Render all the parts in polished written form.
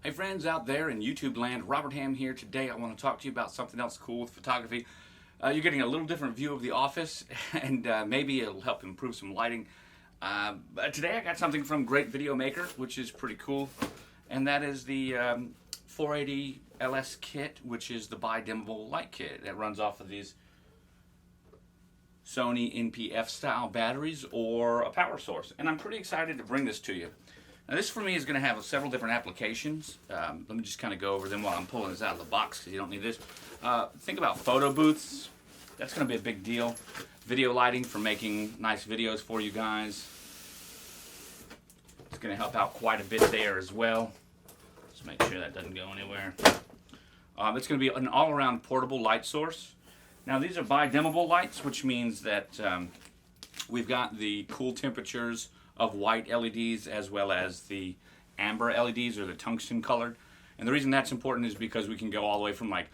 Hey friends out there in YouTube land, Robert Ham here. Today I want to talk to you about something else cool with photography. You're getting a little different view of the office and maybe it'll help improve some lighting. But today I got something from Great Video Maker, which is pretty cool. And that is the 480 LS kit, which is the Bi-Dimmable light kit that runs off of these Sony NPF style batteries or a power source. And I'm pretty excited to bring this to you. Now this for me is going to have several different applications. Let me just kind of go over them while I'm pulling this out of the box because you don't need this. Think about photo booths. That's going to be a big deal. Video lighting for making nice videos for you guys. It's going to help out quite a bit there as well. Just make sure that doesn't go anywhere. It's going to be an all-around portable light source. Now these are bi-dimmable lights, which means that we've got the cool temperatures of white LEDs as well as the amber LEDs or the tungsten colored. And the reason that's important is because we can go all the way from like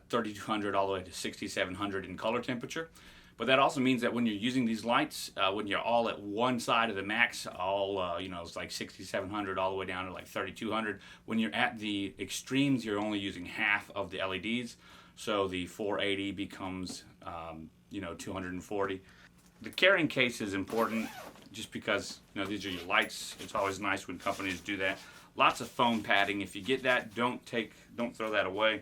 3200 all the way to 6700 in color temperature. But that also means that when you're using these lights, when you're all at one side of the max, all it's like 6700 all the way down to like 3200. When you're at the extremes, you're only using half of the LEDs. So the 480 becomes 240. The carrying case is important just because these are your lights. It's always nice when companies do that. Lots of foam padding. If you get that, don't throw that away.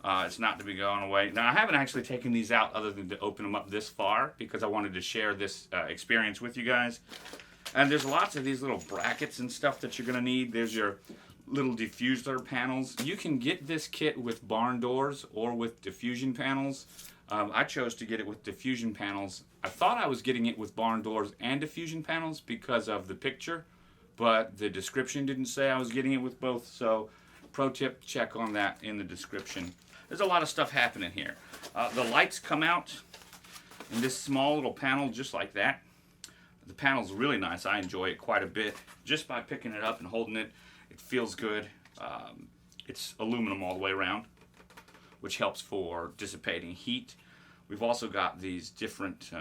It's not to be going away. Now I haven't actually taken these out other than to open them up this far because I wanted to share this experience with you guys. And there's lots of these little brackets and stuff that you're going to need. There's your little diffuser panels. You can get this kit with barn doors or with diffusion panels. I chose to get it with diffusion panels. I thought I was getting it with barn doors and diffusion panels because of the picture, but the description didn't say I was getting it with both, so pro tip, check on that in the description. There's a lot of stuff happening here. The lights come out in this small little panel just like that. The panel's really nice. I enjoy it quite a bit. Just by picking it up and holding it, it feels good. It's aluminum all the way around, which helps for dissipating heat. We've also got these different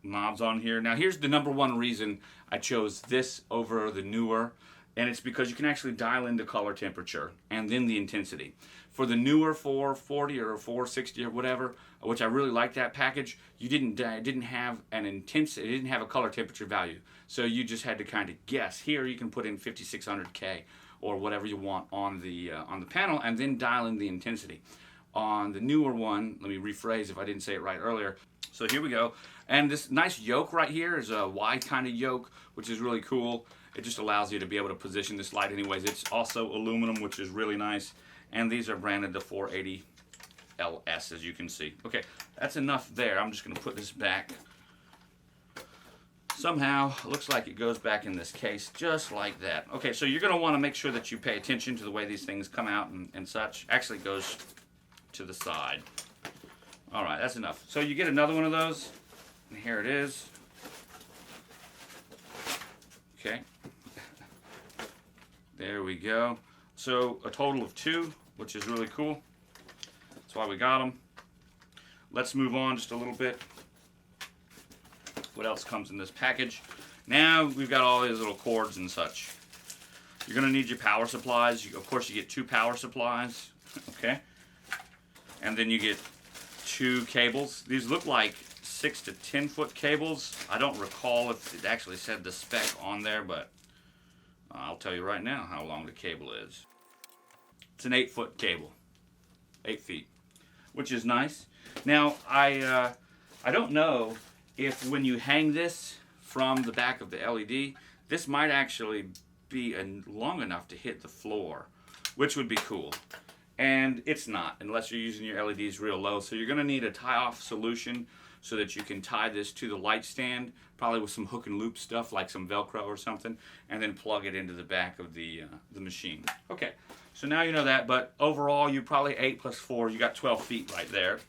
knobs on here. Now here's the number one reason I chose this over the newer, and it's because you can actually dial in the color temperature and then the intensity. For the newer 440 or 460 or whatever, which I really like that package, you didn't have an intensity, it didn't have a color temperature value. So you just had to kind of guess. Here you can put in 5600K or whatever you want on the panel and then dial in the intensity. On the newer one, let me rephrase if I didn't say it right earlier. So here we go. And this nice yoke right here is a Y kind of yoke, which is really cool. It just allows you to be able to position this light anyways. It's also aluminum, which is really nice. And these are branded the 480 LS, as you can see. Okay, that's enough there. I'm just going to put this back. Somehow, it looks like it goes back in this case, just like that. Okay, so you're going to want to make sure that you pay attention to the way these things come out and such. Actually, it goes to the side. All right, that's enough. So you get another one of those, and here it is. Okay. There we go. So a total of two, which is really cool. That's why we got them. Let's move on just a little bit. What else comes in this package? Now we've got all these little cords and such. You're going to need your power supplies. Of course, you get two power supplies. Okay. And then you get two cables. These look like 6 to 10 foot cables. I don't recall if it actually said the spec on there, but I'll tell you right now how long the cable is. It's an 8-foot cable, 8 feet, which is nice. Now I don't know if when you hang this from the back of the LED, this might actually be long enough to hit the floor, which would be cool. And it's not, unless you're using your LEDs real low. So you're going to need a tie-off solution so that you can tie this to the light stand, probably with some hook and loop stuff like some Velcro or something, and then plug it into the back of the machine. Okay, so now you know that, but overall you probably 8 plus 4, you got 12 feet right there.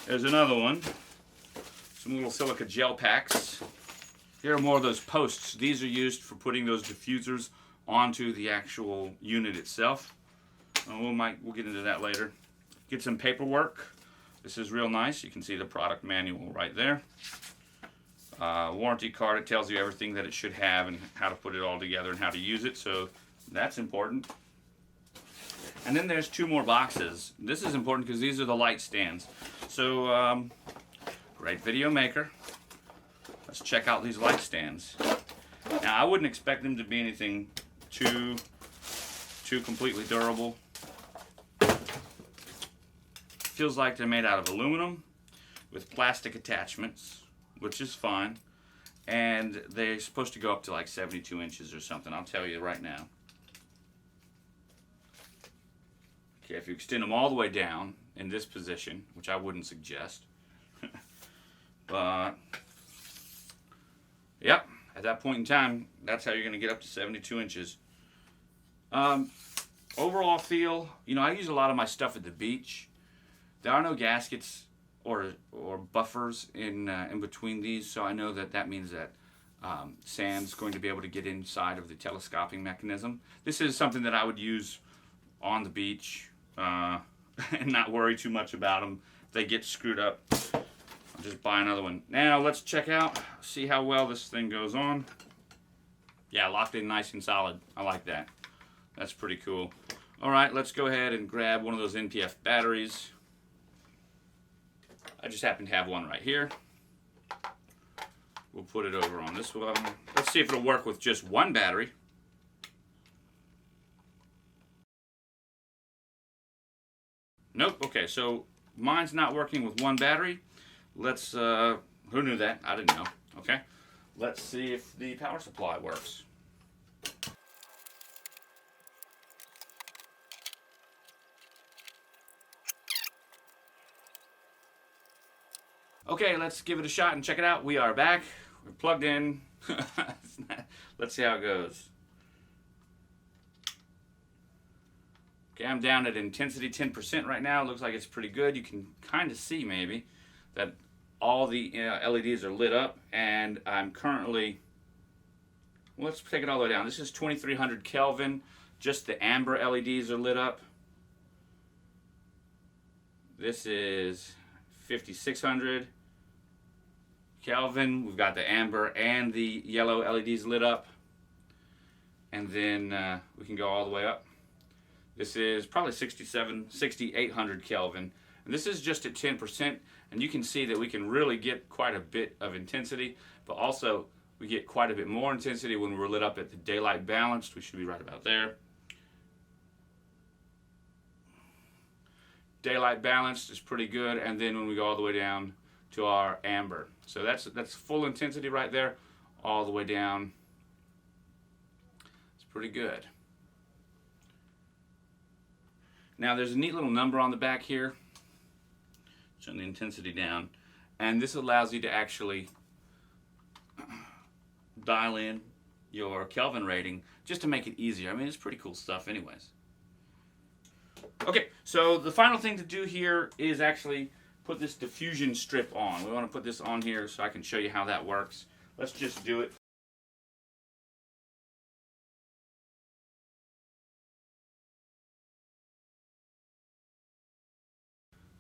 There's another one, some little silica gel packs. Here are more of those posts. These are used for putting those diffusers onto the actual unit itself. We'll get into that later. Get some paperwork. This is real nice. You can see the product manual right there. Warranty card. It tells you everything that it should have and how to put it all together and how to use it. So that's important. And then there's 2 more boxes. This is important because these are the light stands. So, great video maker. Let's check out these light stands. Now, I wouldn't expect them to be anything too completely durable. Feels like they're made out of aluminum with plastic attachments, which is fine. And they're supposed to go up to like 72 inches or something. I'll tell you right now. Okay, if you extend them all the way down in this position, which I wouldn't suggest, but yep, at that point in time, that's how you're going to get up to 72 inches. Overall feel, you know, I use a lot of my stuff at the beach. There are no gaskets or buffers in between these, so I know that means that sand's going to be able to get inside of the telescoping mechanism. This is something that I would use on the beach and not worry too much about them. If they get screwed up, I'll just buy another one. Now let's check out, see how well this thing goes on. Yeah, locked in nice and solid. I like that. That's pretty cool. All right, let's go ahead and grab one of those NPF batteries. I just happen to have one right here. We'll put it over on this one. Let's see if it'll work with just one battery. Nope. Okay, so mine's not working with one battery. Let's, who knew that? I didn't know. Okay. Let's see if the power supply works. Okay, let's give it a shot and check it out. We are back. We're plugged in. Let's see how it goes. Okay, I'm down at intensity 10% right now. Looks like it's pretty good. You can kind of see maybe that all the LEDs are lit up, and I'm currently, let's take it all the way down. This is 2300 Kelvin. Just the amber LEDs are lit up. This is 5600 Kelvin. We've got the amber and the yellow LEDs lit up. And then we can go all the way up. This is probably 6800 Kelvin. And this is just at 10%. And you can see that we can really get quite a bit of intensity, but also we get quite a bit more intensity when we're lit up at the daylight balanced. We should be right about there. Daylight balanced is pretty good, and then when we go all the way down to our amber. So that's full intensity right there, all the way down. It's pretty good. Now there's a neat little number on the back here, showing the intensity down, and this allows you to actually dial in your Kelvin rating just to make it easier. I mean, it's pretty cool stuff anyways. Okay, so the final thing to do here is actually put this diffusion strip on. We want to put this on here so I can show you how that works. Let's just do it.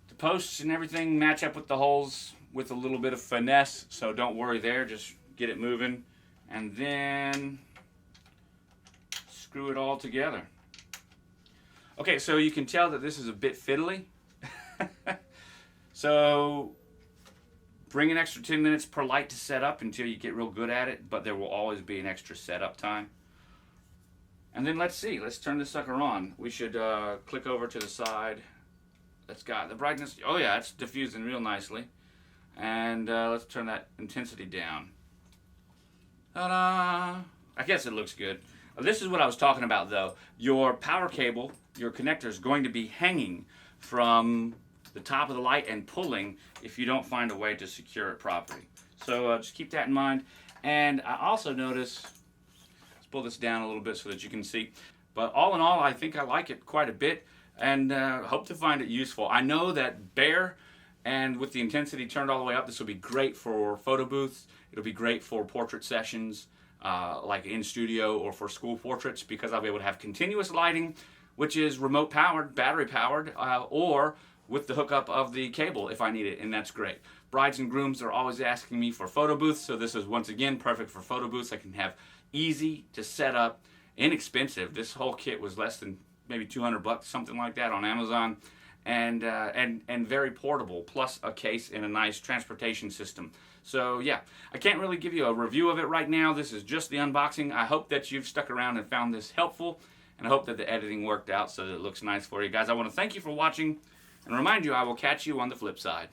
The posts and everything match up with the holes with a little bit of finesse, so don't worry there, just get it moving and then screw it all together. Okay, so you can tell that this is a bit fiddly. So bring an extra 10 minutes per light to set up until you get real good at it, but there will always be an extra setup time. And then let's see, let's turn this sucker on. We should click over to the side. That's got the brightness. Oh yeah, it's diffusing real nicely. And let's turn that intensity down. Ta-da! I guess it looks good. This is what I was talking about though. Your power cable, your connector is going to be hanging from the top of the light and pulling if you don't find a way to secure it properly. So just keep that in mind. And I also notice, let's pull this down a little bit so that you can see. But all in all, I think I like it quite a bit and hope to find it useful. I know that bare and with the intensity turned all the way up, this will be great for photo booths. It'll be great for portrait sessions. Like in studio or for school portraits, because I'll be able to have continuous lighting, which is remote powered, battery powered, or with the hookup of the cable if I need it, and that's great. Brides and grooms are always asking me for photo booths, so this is once again perfect for photo booths. I can have easy to set up, inexpensive. This whole kit was less than maybe 200 bucks, something like that on Amazon. And very portable, plus a case and a nice transportation system. So yeah, I can't really give you a review of it right now. This is just the unboxing. I hope that you've stuck around and found this helpful, and I hope that the editing worked out so that it looks nice for you guys. I want to thank you for watching, and remind you I will catch you on the flip side.